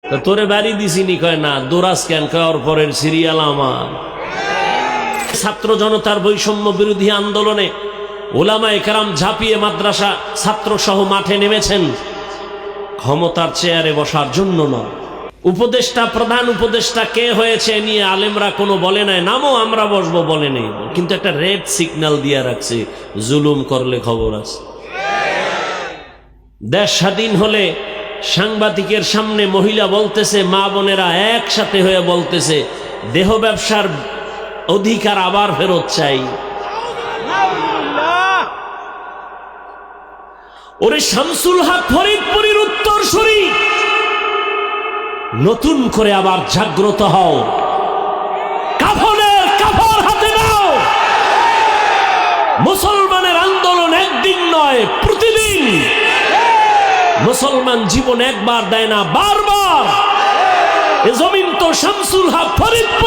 তা তোরে বাড়ি দিছিনি? কয় না। দোরাস কেন? কয় ওর পরের সিরিয়াল আমার। ছাত্র জনতার বৈষম্য বিরোধী আন্দোলনে ওলামায়ে কেরাম ঝাঁপিয়ে মাদ্রাসা ছাত্র সহ মাঠে নেমেছেন ক্ষমতার চেয়ারে বসার জন্য নয়। উপদেষ্টা, প্রধান উপদেষ্টা কে হয়েছে নিয়ে আলেমরা কোনো বলে নাই, নামও আমরা বসবো বলে নেই, কিন্তু একটা রেড সিগন্যাল দিয়ে রাখছে, জুলুম করলে খবর আছে। দেশ স্বাধীন হলে সাংবাদিকের সামনে মহিলা বলতেছে, মা বোনেরা একসাথে হয়ে বলতেছে, দেহ ব্যবসার অধিকার আবার ফেরত চাই। ওরে শামসুল হক ফরিদপুরীর উত্তরসূরি, নতুন করে আবার জাগ্রত হও, কাফনের কাপড় হাতে নাও। মুসলমানের আন্দোলন একদিন নয়, প্রতিদিন। মুসলমান জীবন একবার দেয় না, বারবার। এ জমিন তো শামসুল হক ফরিদপুর